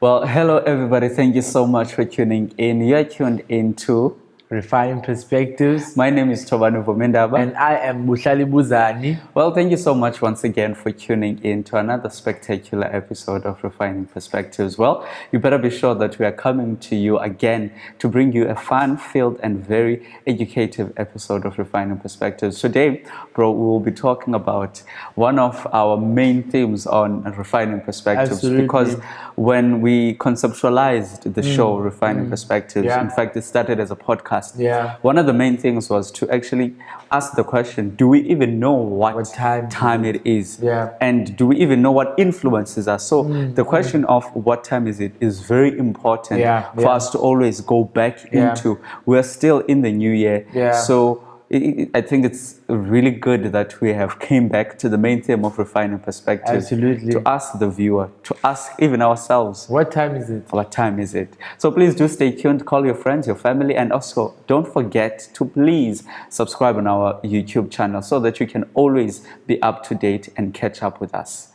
Well, hello everybody. Thank you so much for tuning in. You're tuned into Refined Perspectives. My name is Tobani Vomendaba. And I am Buhlali Buzani. Well, thank you so much once again for tuning in to another spectacular episode of Refining Perspectives. Well, you better be sure that we are coming to you again to bring you a fun-filled and very educative episode of Refining Perspectives. Today, bro, we will be talking about one of our main themes on Refining Perspectives. Absolutely. Because when we conceptualized the show Refining Perspectives, in fact, it started as a podcast. Yeah. One of the main things was to actually ask the question, do we even know what time it is? Yeah. And do we even know what influences us? So the question of what time is it is very important for us to always go back into. We're still in the new year. Yeah. So I think it's really good that we have came back to the main theme of Refining Perspectives. Absolutely. To ask the viewer, to ask even ourselves. What time is it? What time is it? So please do stay tuned, call your friends, your family, and also don't forget to please subscribe on our YouTube channel so that you can always be up to date and catch up with us.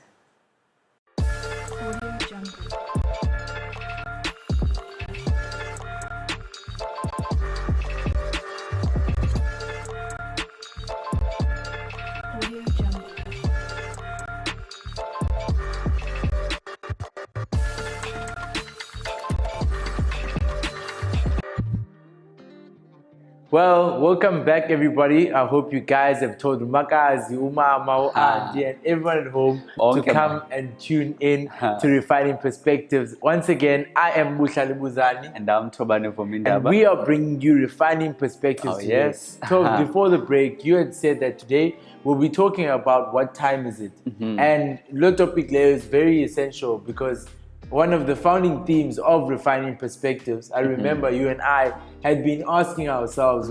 Well, welcome back, everybody. I hope you guys have told Makazi, Umama, Auntie, and everyone at home to come and tune in to Refining Perspectives. Once again, I am Buhlali Buzani. And I'm Tobani Vomendaba. And we are bringing you Refining Perspectives today. Yes. So before the break, you had said that today we'll be talking about what time is it. And the topic there is very essential because one of the founding themes of Refining Perspectives, I remember you and I had been asking ourselves,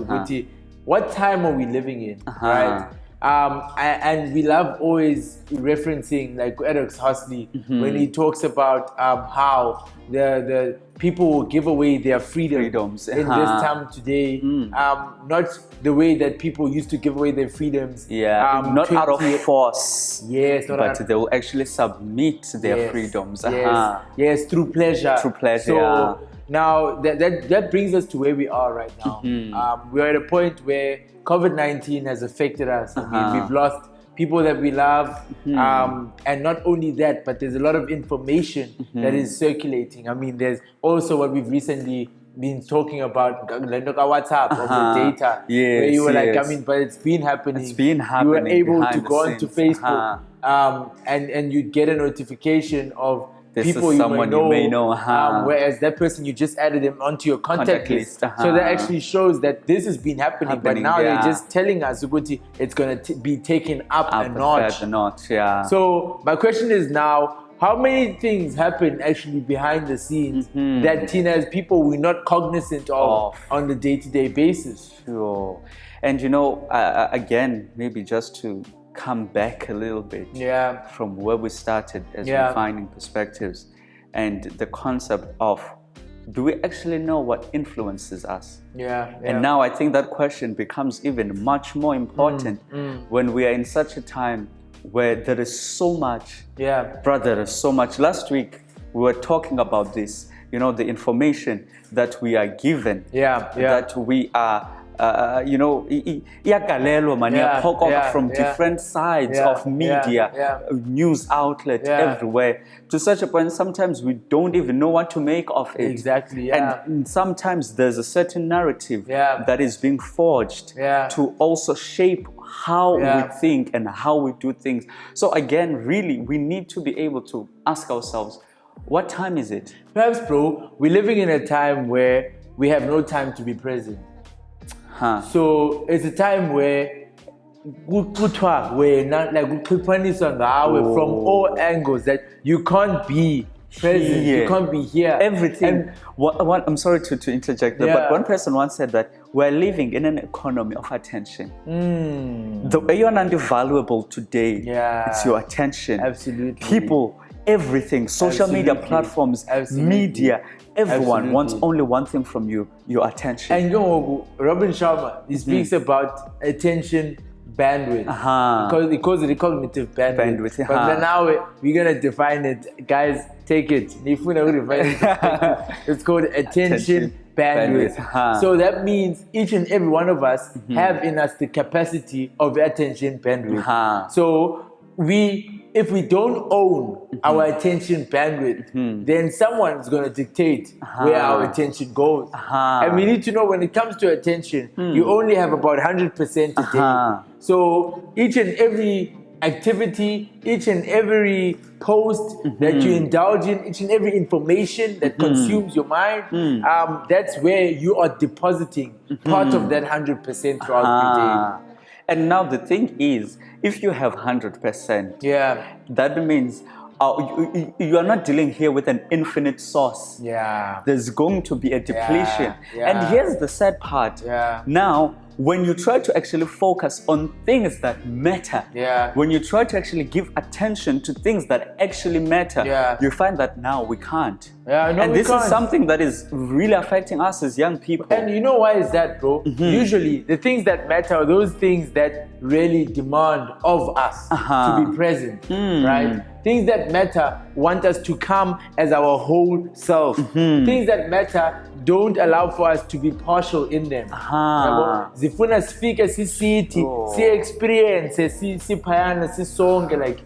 what time are we living in, right? And we love always referencing like Eric Huxley when he talks about how the people will give away their freedoms in this time today, not the way that people used to give away their freedoms. Not out of force. Yes, but they will actually submit their freedoms. Yes, through pleasure. Through pleasure. So now that brings us to where we are right now. We're at a point where COVID-19 has affected us. I mean, we've lost people that we love, and not only that, but there's a lot of information that is circulating. I mean, there's also what we've recently been talking about, WhatsApp, of the data, where you were like, I mean, but it's been happening. It's been happening. You were able to go onto Facebook, and you'd get a notification of people you may know, whereas that person, you just added them onto your contact list. So that actually shows that this has been happening, but now they're just telling us it's going to be taken up a notch. So my question is now, how many things happen actually behind the scenes that as people we're not cognizant of on the day-to-day basis? Sure. And again, maybe just to come back a little bit from where we started as Refining Perspectives and the concept of, do we actually know what influences us? And now I think that question becomes even much more important when we are in such a time where there is so much. Brother, there is so much. Last week we were talking about this, the information that we are given, that we are from different sides of media, news outlet everywhere, to such a point sometimes we don't even know what to make of it. Exactly. And sometimes there's a certain narrative that is being forged to also shape how we think and how we do things. So again, really, we need to be able to ask ourselves, what time is it? Perhaps, bro, we're living in a time where we have no time to be present. So it's a time where we're not like from all angles, that you can't be present, you can't be here. Everything. And I'm sorry to interject there, but one person once said that we're living in an economy of attention. The way you're valuable today, it's your attention. Absolutely. People, everything, social media platforms, media, everyone wants only one thing from you, your attention. And Robin Sharma, he speaks about attention bandwidth. Because he calls it cognitive bandwidth. But now we're going to define it. Guys, take it. It's called attention bandwidth. So that means each and every one of us have in us the capacity of attention bandwidth. So if we don't own our attention bandwidth, then someone's going to dictate where our attention goes. And we need to know when it comes to attention, you only have about 100% a day. So each and every activity, each and every post that you indulge in, each and every information that consumes your mind, that's where you are depositing part of that 100% throughout the day. And now the thing is, if you have 100%, that means you are not dealing here with an infinite source. There's going to be a depletion. And here's the sad part. Now, when you try to actually focus on things that matter, when you try to actually give attention to things that actually matter, you find that now we can't. And this is something that is really affecting us as young people. And you know why is that, bro? Usually, the things that matter are those things that really demand of us to be present, right? Things that matter want us to come as our whole self. Things that matter don't allow for us to be partial in them. Zifuna sifike sisithi, si-experience, si-phayana, si-sonke, like,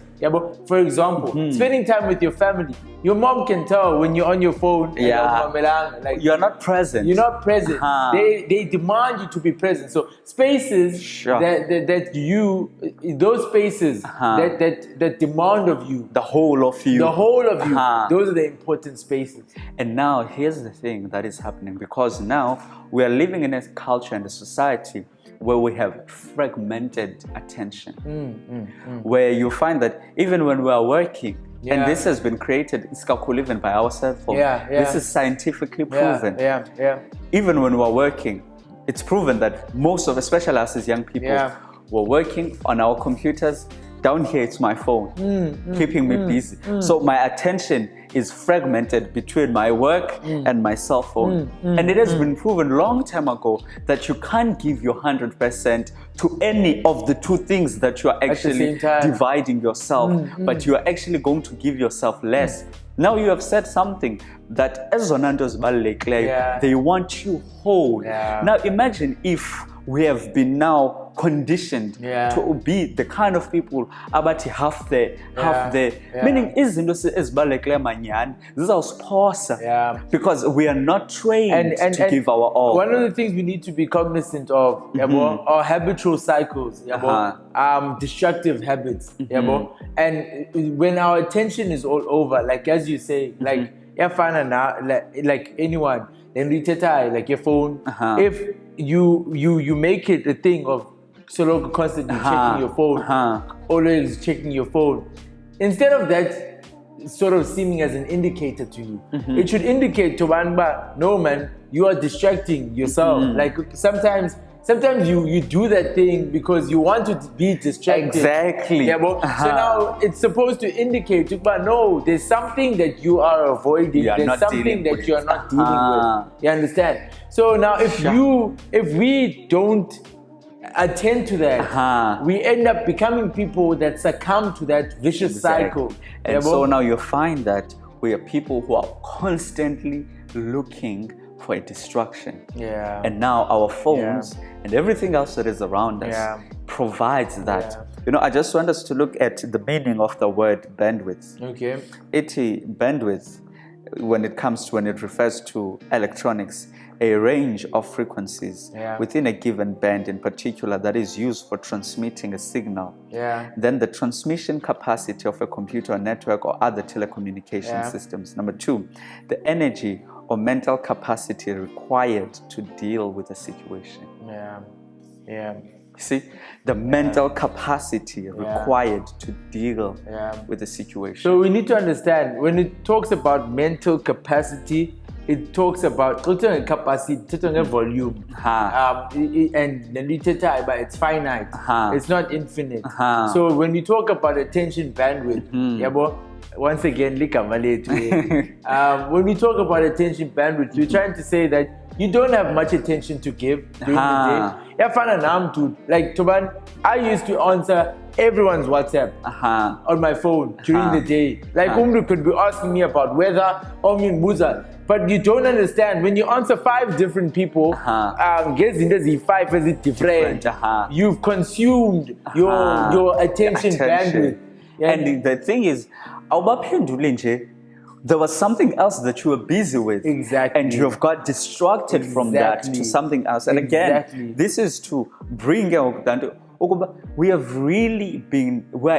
for example, spending time with your family. Your mom can tell when you're on your phone. Like you're not present. You're not present. They demand you to be present. So spaces that you, those spaces that demand of you, the whole of you, those are the important spaces. And now here's the thing that is happening, because now we are living in a culture and a society where we have fragmented attention, where you find that even when we are working, and this has been created, it's even by our cell phone. This is scientifically proven. Even when we're working, it's proven that most of, especially us as young people, we're working on our computers. Down here, it's my phone, keeping me busy. So my attention is fragmented between my work and my cell phone. And it has been proven long time ago that you can't give your 100% to any of the two things that you are actually dividing yourself, but you are actually going to give yourself less. Now you have said something that as Zonando's they want you whole. Now imagine if we have been now conditioned to be the kind of people about half there, meaning izinto ezibalekile manyani zizawusiphosa because we are not trained to give our all. One of the things we need to be cognizant of are habitual cycles, destructive habits, and when our attention is all over, like as you say, like like anyone, then we like your phone. If you make it a thing of constantly checking your phone, always checking your phone, instead of that sort of seeming as an indicator to you, it should indicate to one, but no man, you are distracting yourself. Like sometimes you do that thing because you want to be distracted. Exactly. So now it's supposed to indicate, but no, there's something that you are avoiding. There's something that you are not dealing with. You understand? So now if we don't attend to that, we end up becoming people that succumb to that vicious cycle. And so now you find that we are people who are constantly looking for a distraction. And now our phones and everything else that is around us provides that. You know, I just want us to look at the meaning of the word bandwidth. Bandwidth, when it refers to electronics, a range of frequencies within a given band in particular that is used for transmitting a signal. Then the transmission capacity of a computer network or other telecommunication systems. Number 2, the energy or mental capacity required to deal with a situation. See, the mental capacity required to deal with the situation. So we need to understand, when it talks about mental capacity, it talks about capacity, volume, and but it's finite. It's not infinite. So when we talk about attention bandwidth, once again, when we talk about attention bandwidth, we're trying to say that you don't have much attention to give during the day. Yeah, fun dude. Like Toban, I used to answer everyone's WhatsApp on my phone during the day. Like Umru could be asking me about weather or Muza. But you don't understand, when you answer 5 different people, five is different. You've consumed your attention bandwidth. Yeah. And the thing is, there was something else that you were busy with. Exactly. And you have got distracted from that to something else. And again, this is to bring out that we're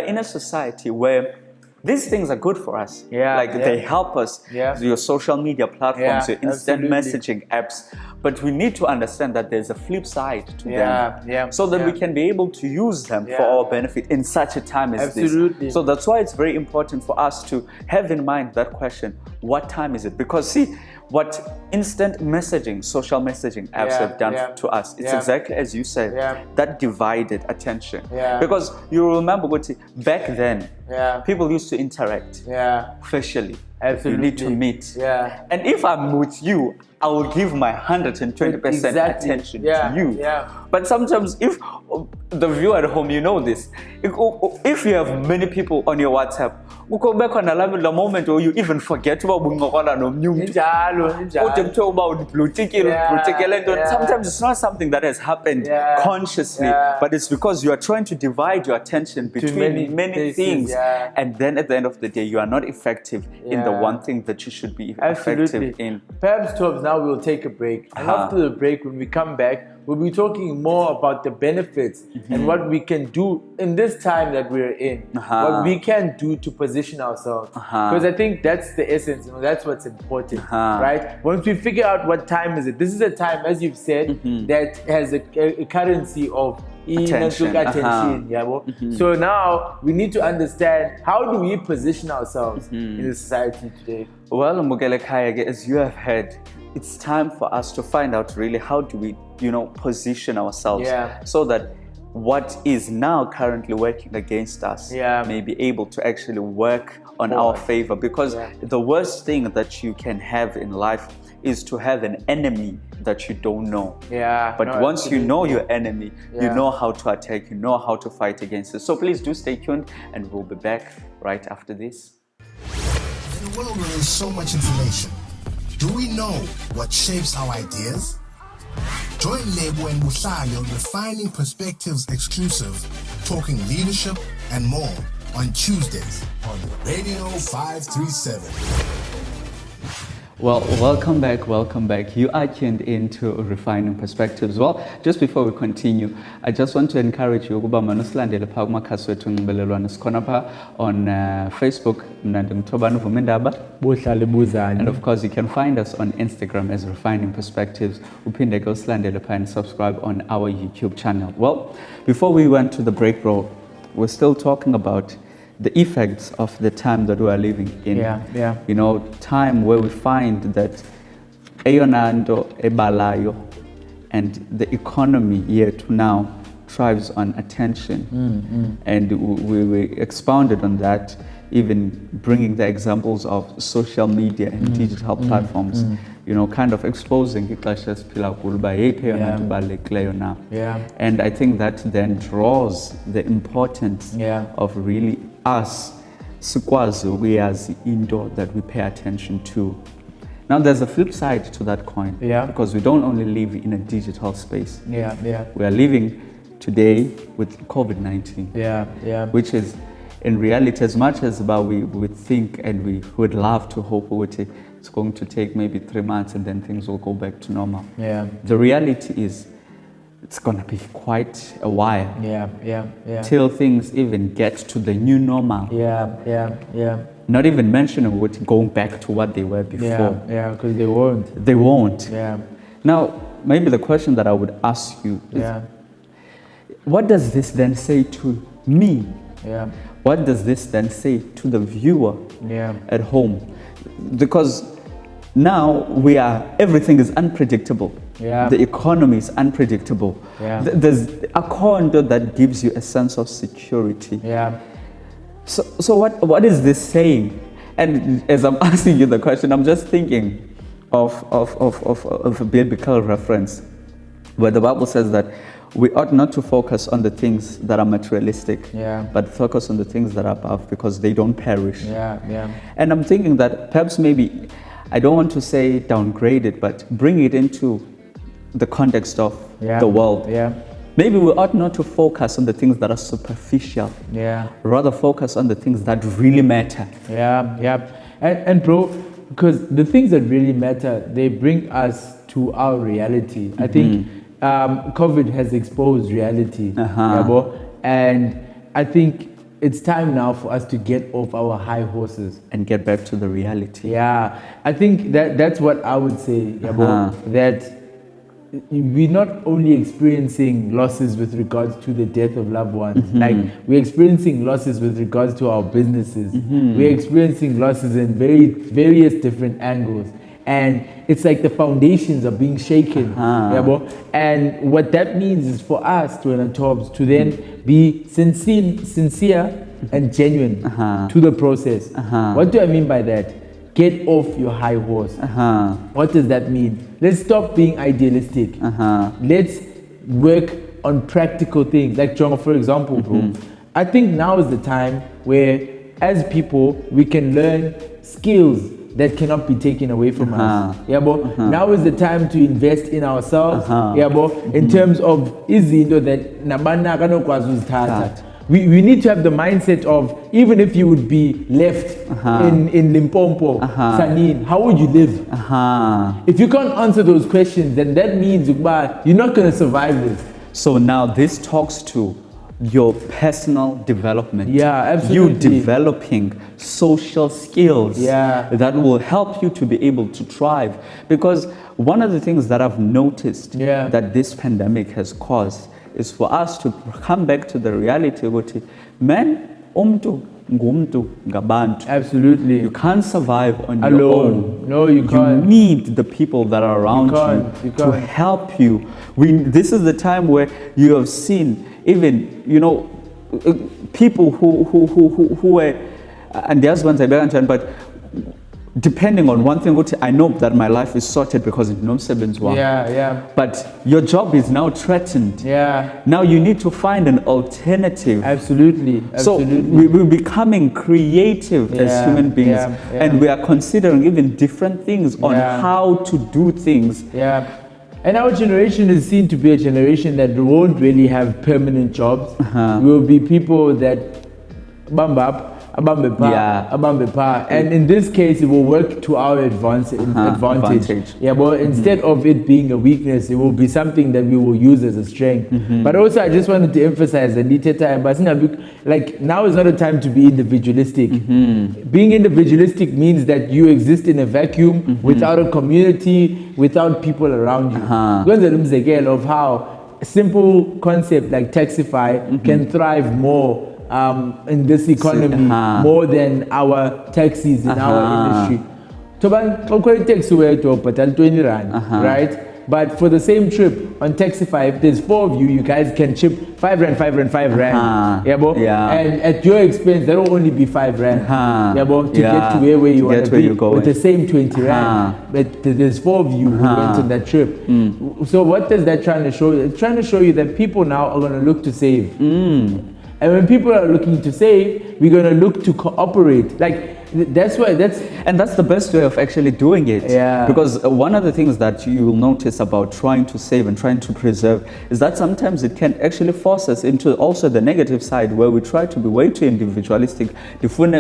in a society where these things are good for us. They help us. Your social media platforms, your instant messaging apps. But we need to understand that there's a flip side to them. So that we can be able to use them for our benefit in such a time as this. So that's why it's very important for us to have in mind that question, what time is it? Because see, what instant messaging, social messaging apps have done to us, it's exactly as you said, that divided attention. Because you remember, back then, people used to interact facially. Absolutely. You need to meet. And if I'm with you, I will give my 120% attention to you. But sometimes if the viewer at home, you know this, if you have many people on your WhatsApp, you go back on the moment where you even forget about sometimes it's not something that has happened consciously, but it's because you are trying to divide your attention between many things, and then at the end of the day you are not effective in the one thing that you should be effective in. Perhaps Tobs, now we'll take a break, and after the break, when we come back, we'll be talking more about the benefits and what we can do in this time that we're in, what we can do to position ourselves. Because I think that's the essence, that's what's important, right? Once we figure out what time is it, this is a time, as you've said, that has a currency of attention. So now we need to understand, how do we position ourselves in the society today? Well, Mugele Kayage, as you have heard, it's time for us to find out really how do we, position ourselves so that what is now currently working against us may be able to actually work on our favor. Because the worst thing that you can have in life is to have an enemy that you don't know. But once you know your enemy, you know how to attack, you know how to fight against it. So please do stay tuned, and we'll be back right after this. In a world where there's so much information, do we know what shapes our ideas? Join Lebo and Musayo Refining Perspectives exclusive, talking leadership and more on Tuesdays on Radio 537. Well, welcome back. You are tuned into Refining Perspectives. Well, just before we continue, I just want to encourage you on Facebook, and of course you can find us on Instagram as Refining Perspectives. And subscribe on our YouTube channel. Well, before we went to the break, bro, we're still talking about the effects of the time that we are living in. Time where we find that Eonando ebalayo and the economy here to now thrives on attention. And we expounded on that, even bringing the examples of social media and digital platforms, kind of exposing and I think that then draws the importance of really us, we as indoor, that we pay attention to. Now there's a flip side to that coin, because we don't only live in a digital space. We are living today with COVID-19, which is in reality, as much as we would think and we would love to hope it's going to take maybe 3 months and then things will go back to normal. The reality is it's going to be quite a while till things even get to the new normal. Not even mentioning going back to what they were before. Because they won't. They won't. Now, maybe the question that I would ask you is, what does this then say to me? What does this then say to the viewer at home? Because now everything is unpredictable. The economy is unpredictable. There's a condo that gives you a sense of security. So what is this saying? And as I'm asking you the question, I'm just thinking, of a biblical reference where the Bible says that we ought not to focus on the things that are materialistic, but focus on the things that are above, because they don't perish. And I'm thinking that perhaps maybe, I don't want to say downgrade it, but bring it into the context of the world. Maybe we ought not to focus on the things that are superficial. Rather focus on the things that really matter. And bro, because the things that really matter, they bring us to our reality. I think COVID has exposed reality. And I think it's time now for us to get off our high horses and get back to the reality. I think that's what I would say, that we're not only experiencing losses with regards to the death of loved ones, like we're experiencing losses with regards to our businesses. We're experiencing losses in various different angles. And it's like the foundations are being shaken. And what that means is for us to then be sincere and genuine to the process. What do I mean by that? Get off your high horse. What does that mean? Let's stop being idealistic. Let's work on practical things. Like John, for example, bro, I think now is the time where, as people, we can learn skills that cannot be taken away from us. Now is the time to invest in ourselves. In terms of izinto that nabana akanokwazi uzithatha. We need to have the mindset of, even if you would be left in Limpopo, Sanin, how would you live? If you can't answer those questions, then that means you're not going to survive this. So now this talks to your personal development. Absolutely. You developing social skills that will help you to be able to thrive. Because one of the things that I've noticed that this pandemic has caused is for us to come back to the reality of, man, ngumntu ngabantu. Absolutely. You can't survive on alone. Your own. No, you can't. You need the people that are around you to help you. This is the time where you have seen even, people who were, and there's ones I began, but depending on one thing, I know that my life is sorted because no savings one. But your job is now threatened. Now you need to find an alternative. Absolutely. So we're becoming creative as human beings, and we are considering even different things on how to do things. And our generation is seen to be a generation that won't really have permanent jobs. We will be people that bump up. And in this case, it will work to our advantage. But instead of it being a weakness, it will be something that we will use as a strength. But also, I just wanted to emphasize that like now is not a time to be individualistic. Being individualistic means that you exist in a vacuum without a community, without people around you. Of how a simple concept like Taxify can thrive more in this economy more than our taxis in our industry. Right? But for the same trip on Taxify, if there's 4 of you, you guys can chip 5 rand, 5 rand, 5 rand. And at your expense, that will only be 5 rand. To get to where you want to be with the same 20 rand. But there's 4 of you who went on that trip. So what is that trying to show you? It's trying to show you that people now are going to look to save. And when people are looking to save, we're going to look to cooperate. That's the best way of actually doing it. Because one of the things that you will notice about trying to save and trying to preserve is that sometimes it can actually force us into also the negative side, where we try to be way too individualistic. To hold.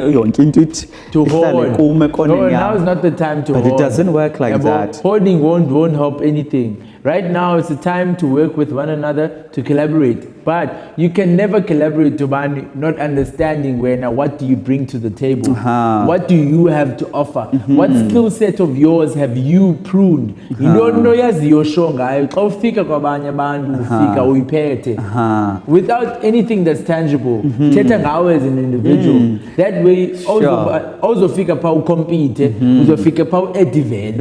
No, now is not the time to hold. But it doesn't work like that. Holding won't help anything. Right now, it's the time to work with one another, to collaborate. But you can never collaborate to not understanding what do you bring to the table? What do you have to offer? What skill set of yours have you pruned? You don't know without anything that's tangible. As an individual. That way, also compete, add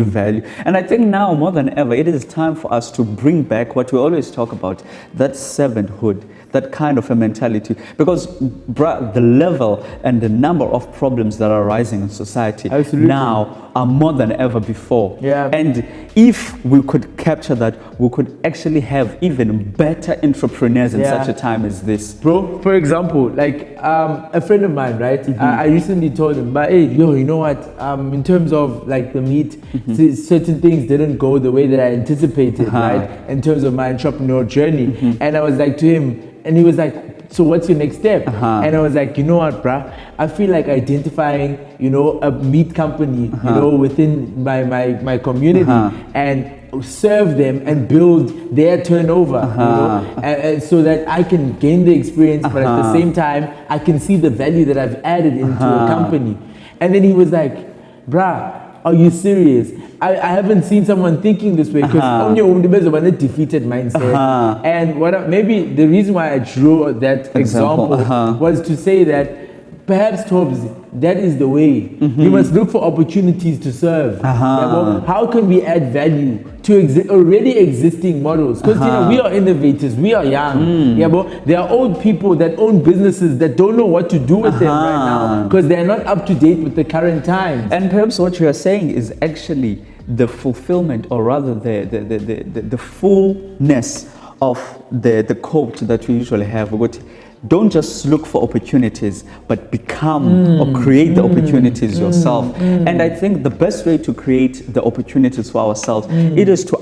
value. And I think now more than ever, it is time for us to bring back what we always talk about, that servanthood, that kind of a mentality. Because the level and the number of problems that are rising in society now are more than ever before. Yeah. And if we could capture that, we could actually have even better entrepreneurs in such a time as this. Bro, for example, like a friend of mine, right? I recently told him, but hey, yo, you know what? In terms of like the meet, certain things didn't go the way that I anticipated, right? In terms of my entrepreneurial journey. And I was like to him, and he was like, so what's your next step? And I was like, you know what, bruh? I feel like identifying, you know, a meat company, you know, within my community and serve them and build their turnover, you know, and so that I can gain the experience, but at the same time, I can see the value that I've added into a company. And then he was like, bruh, are you serious? I haven't seen someone thinking this way, because only a defeated mindset. And maybe the reason why I drew that example was to say that perhaps, Tobbs, that is the way. You must look for opportunities to serve. How can we add value to already existing models? Because you know, we are innovators, we are young. There are old people that own businesses that don't know what to do with them right now because they're not up to date with the current times. And perhaps what you are saying is actually the fulfillment, or rather the fullness of the quote that we usually have. Don't just look for opportunities, but become or create the opportunities yourself. And I think the best way to create the opportunities for ourselves, it is to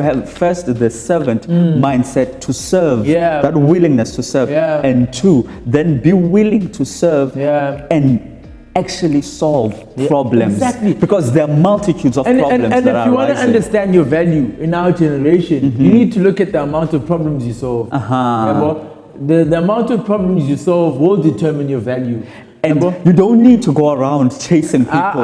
have first the servant mindset, to serve, that willingness to serve, and two, then be willing to serve and actually solve problems. Exactly. Because there are multitudes of problems and that are if you want to arising. understand your value in our generation, you need to look at the amount of problems you solve. The amount of problems you solve will determine your value. And you don't need to go around chasing people.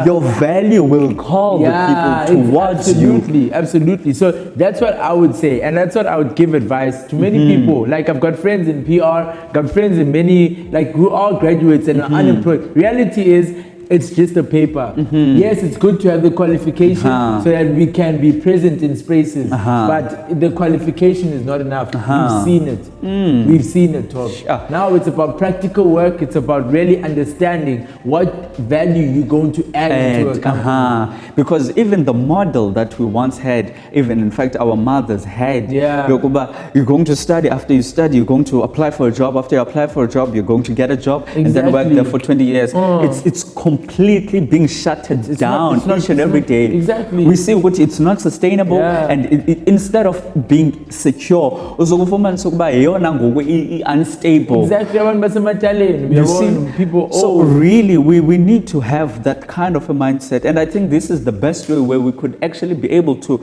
Your value will call the people towards you. Absolutely. So that's what I would say, and that's what I would give advice to many people. Like, I've got friends in PR, got friends in many, like, who are graduates and are unemployed. Reality is, it's just a paper. Yes, it's good to have the qualification so that we can be present in spaces, but the qualification is not enough. We've seen it. We've seen it, Tom. Now it's about practical work. It's about really understanding what value you're going to add into a company. Because even the model that we once had, even in fact our mothers had, you're going to study. After you study, you're going to apply for a job. After you apply for a job, you're going to get a job and then work there for 20 years. It's completely being shuttered down each and every day. Exactly. We see what it's not sustainable, and instead of being secure, unstable. Exactly. You see, people. So really, we need to have that kind of a mindset, and I think this is the best way where we could actually be able to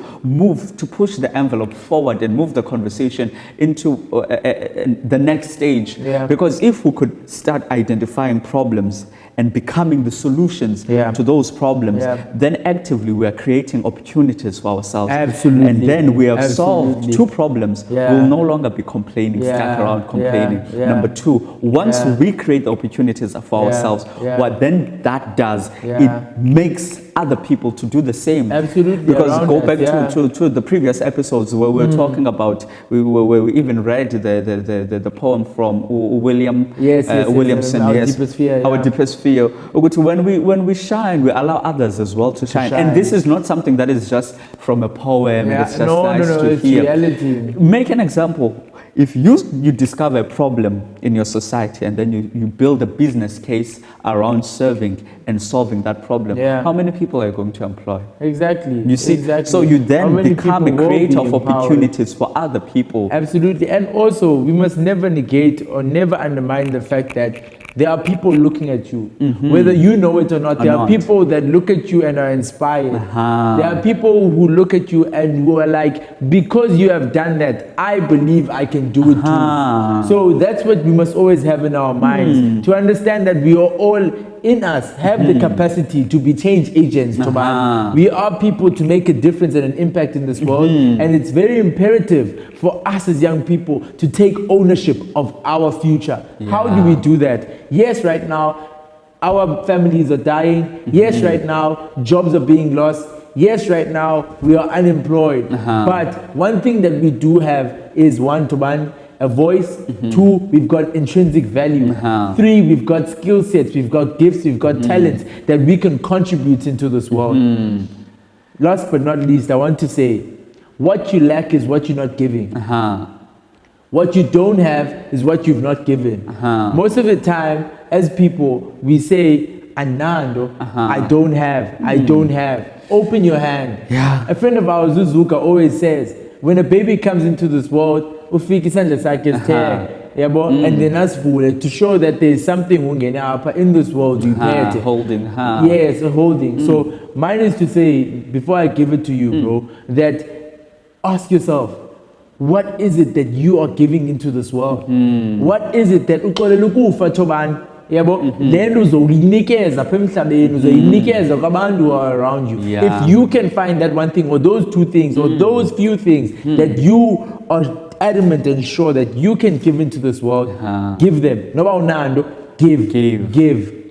push the envelope forward and move the conversation into the next stage. Because if we could start identifying problems and becoming the solutions to those problems, then actively we are creating opportunities for ourselves. Absolutely. And then we have solved two problems. We'll no longer be complaining, stuck around complaining. Number two, once we create the opportunities for ourselves, what then that does, it makes other people to do the same. Absolutely. Because go back to the previous episodes where we were talking about, where we even read the poem from Williamson, Our Deepest Fear. When we shine, we allow others as well to shine. And this is not something that is just from a poem. It's just nice to hear. Reality. Make an example. If you discover a problem in your society and then you build a business case around serving and solving that problem, how many people are you going to employ? Exactly. You see, so you then become a creator of opportunities for other people. Absolutely. And also, we must never negate or never undermine the fact that there are people looking at you, whether you know it or not. There are people that look at you and are inspired. There are people who look at you and who are like, because you have done that, I believe I can do it too. So that's what we must always have in our minds, to understand that we are all in us, have the capacity to be change agents. We are people to make a difference and an impact in this world, and it's very imperative for us as young people to take ownership of our future. How do we do that? Yes, right now our families are dying. Yes, right now jobs are being lost. Yes, right now we are unemployed. But one thing that we do have is one-to-one a voice. 2, we've got intrinsic value. 3, we've got skill sets, we've got gifts, we've got talents that we can contribute into this world. Last but not least, I want to say, what you lack is what you're not giving. What you don't have is what you've not given. Most of the time, as people, we say, Anando, I don't have, I don't have. Open your hand. A friend of ours, Zuzuka, always says, when a baby comes into this world, and then us to show that there's something in this world you holding. Yes, holding. So mine is to say, before I give it to you, bro, that ask yourself, what is it that you are giving into this world? What is it that then uzoyinikeza apha emhlabeni uzoyinikeza kwabantu around you? If you can find that one thing or those two things or those few things that you are adamant and sure that you can give into this world, give them.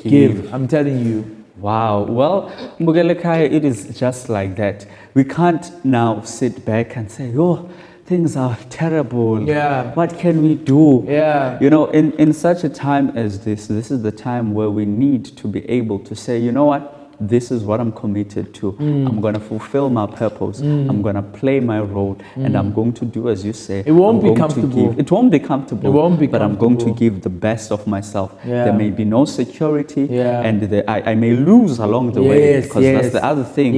Give. I'm telling you. Wow. Well, Mbugelekhaya, it is just like that. We can't now sit back and say, oh, things are terrible. What can we do? You know, in such a time as this is the time where we need to be able to say, you know what? This is what I'm committed to. I'm going to fulfill my purpose. I'm going to play my role, and I'm going to do as you say. It won't be comfortable. It won't be comfortable. But I'm going to give the best of myself. There may be no security, and I may lose along the way, because that's the other thing.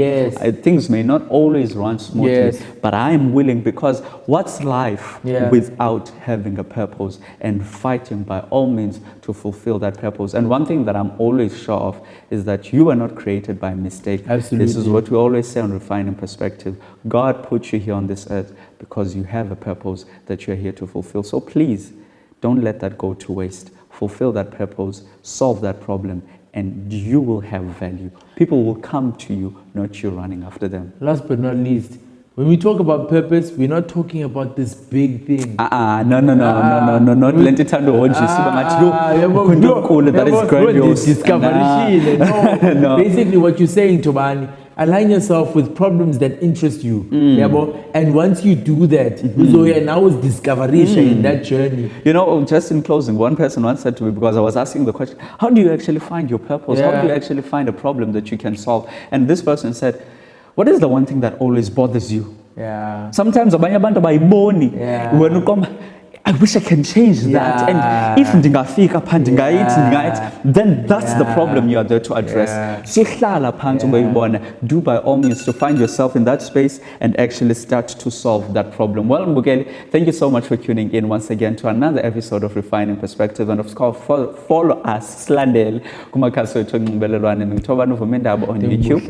Things may not always run smoothly, but I am willing, because what's life without having a purpose and fighting by all means to fulfill that purpose? And one thing that I'm always sure of is that you are not created by mistake. Absolutely. This is what we always say on Refining Perspective. God put you here on this earth because you have a purpose that you're here to fulfill. So please, don't let that go to waste. Fulfill that purpose, solve that problem, and you will have value. People will come to you, not you running after them. Last but not least, when we talk about purpose, we're not talking about this big thing. No, not plenty time to watch that is grandiose. No. Basically, what you're saying, Tobani, align yourself with problems that interest you. And once you do that, now is discovery in that journey. You know, just in closing, one person once said to me, because I was asking the question, how do you actually find your purpose? How do you actually find a problem that you can solve? And this person said, what is the one thing that always bothers you? Sometimes abanye abantu bayiboni when you come, I wish I can change that. And if ndingafika pha ndingayithi, then that's the problem you are there to address. So do by all means to find yourself in that space and actually start to solve that problem. Well, Mbugeli, thank you so much for tuning in once again to another episode of Refining Perspective. And of course, follow us, Slandel, kumakhasi wethu onxibelelwano nithoba nuvuma indaba on YouTube.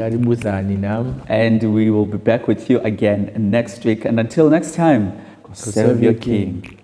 And we will be back with you again next week. And until next time, go serve your King.